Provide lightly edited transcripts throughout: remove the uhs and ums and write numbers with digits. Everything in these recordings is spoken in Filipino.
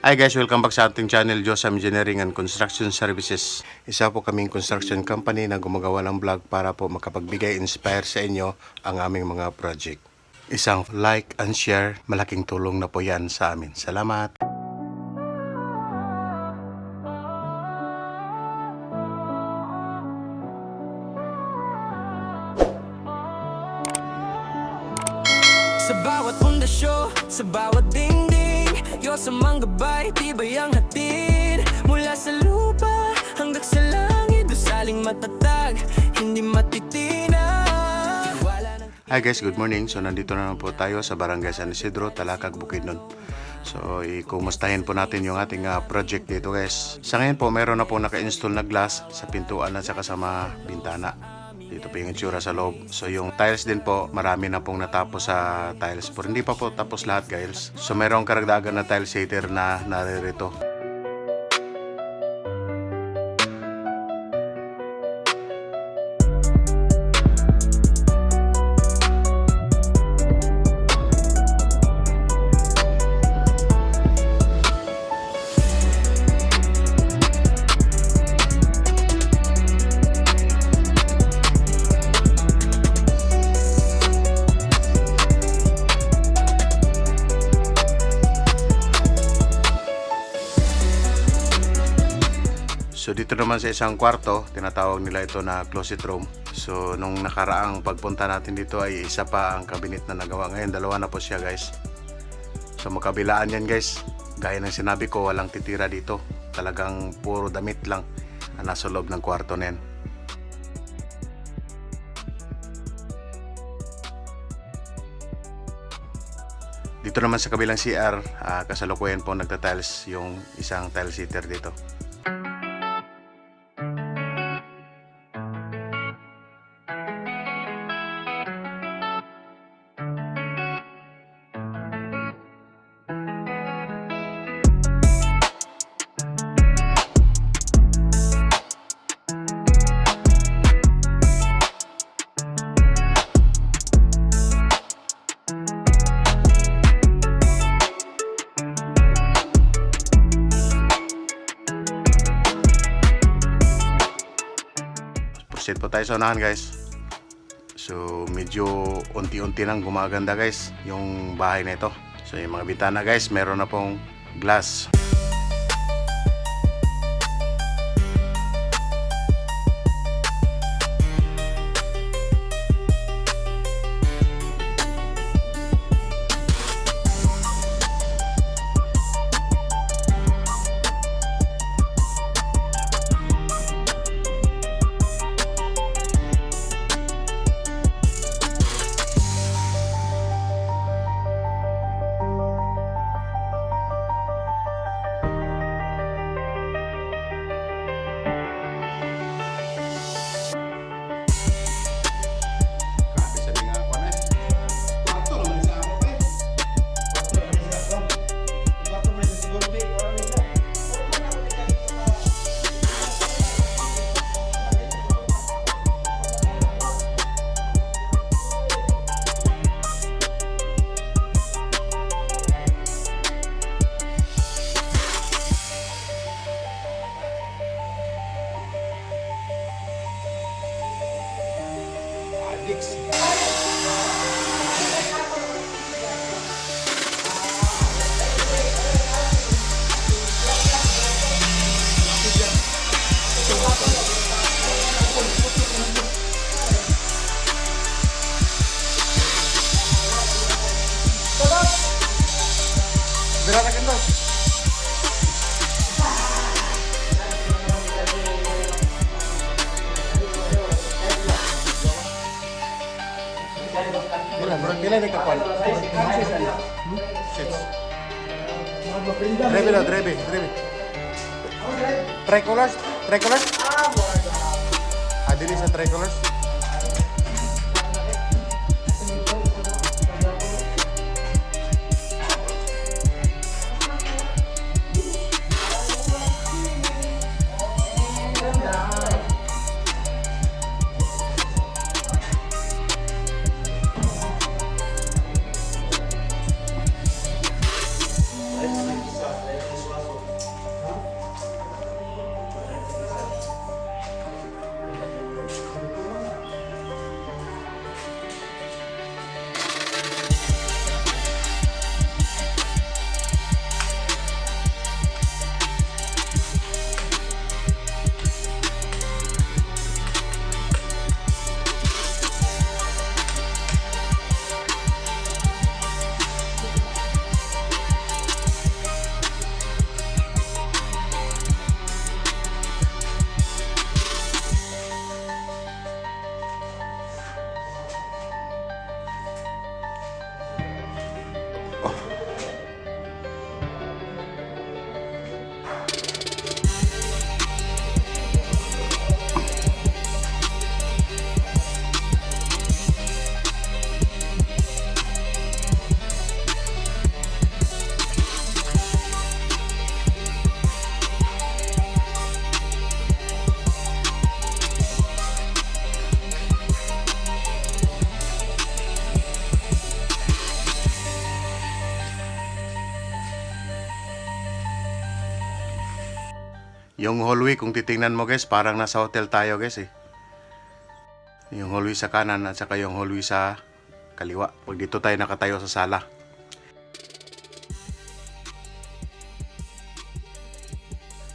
Hi guys, welcome back sa ating channel, Josam Engineering and Construction Services. Isa po kaming construction company na gumagawa ng vlog para po makapagbigay inspire sa inyo ang aming mga project. Isang like and share, malaking tulong na po yan sa amin. Salamat! Sa bawat pundasyo, sa bawat dingding, Diyos ang manggabay, tibay ang hatid. Mula sa lupa hanggang sa langit, usaling matatag, hindi matitinag. Hi guys, good morning. So nandito na naman po tayo sa Barangay San Isidro, Talakag, Bukidnon. So ikumustahin po natin yung ating project dito guys. Sa ngayon po, meron na po naka-install na glass sa pintuan at saka sa mga bintana. Dito po yung itsura sa loob. So yung tiles din po, marami na pong natapos sa tiles. Pero hindi pa po tapos lahat guys. So mayroong karagdagan na tiles heater na naririto. So dito naman sa isang kwarto, tinatawag nila ito na closet room. So nung nakaraang pagpunta natin dito ay isa pa ang cabinet na nagawa. Ngayon dalawa na po siya guys. So magkabilaan yan guys. Gaya ng sinabi ko, walang titira dito. Talagang puro damit lang na nasa loob ng kwarto na yan. Dito naman sa kabilang CR, kasalukuyan po nagta-tiles yung isang tile sitter dito. Proceed po tayo sa unahan guys. So medyo unti-unti nang gumaganda guys yung bahay na ito. So yung mga bintana guys, meron na pong glass. Pila ni kapal? Drebe lang, drebe. Tricolors? Adili sa tricolors? Yung hallway, kung titingnan mo guys, parang nasa hotel tayo guys eh. Yung hallway sa kanan at saka yung hallway sa kaliwa. Pag dito tayo nakatayo sa sala.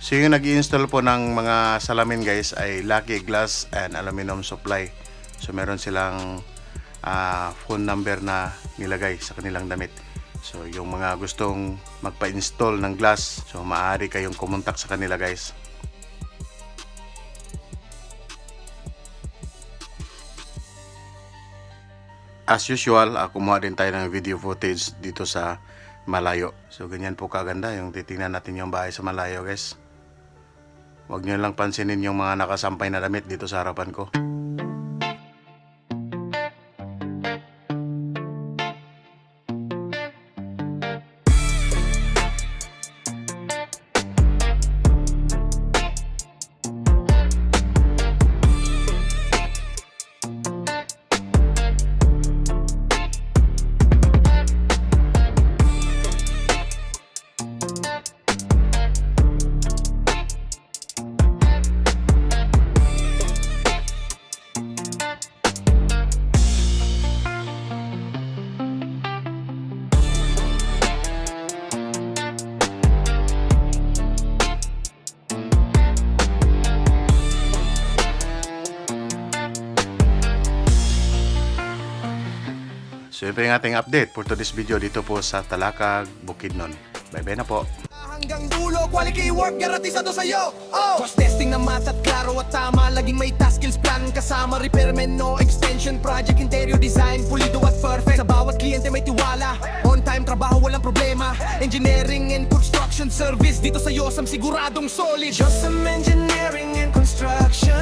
So yung nag-install po ng mga salamin guys ay Lucky Glass and Aluminum Supply. So meron silang phone number na nilagay sa kanilang damit. So yung mga gustong magpa-install ng glass, so maaari kayong kumontak sa kanila guys. As usual, kumuha din tayo ng video footage dito sa malayo. So ganyan po kaganda yung titingnan natin yung bahay sa malayo guys. Huwag nyo lang pansinin yung mga nakasampay na damit dito sa harapan ko. So ito yung ating update for today's video dito po sa Talakag, Bukidnon. Bye-bye na po. Hanggang dulo, quality work, garantisado sa'yo. Cross testing na mat at klaro at tama. Laging may task skills plan kasama. Repairman, no extension project, interior design, pulido at perfect. Sa bawat kliyente may tiwala. On time, trabaho, walang problema. Engineering and construction service dito sa Yosam siguradong solid. Just some engineering and construction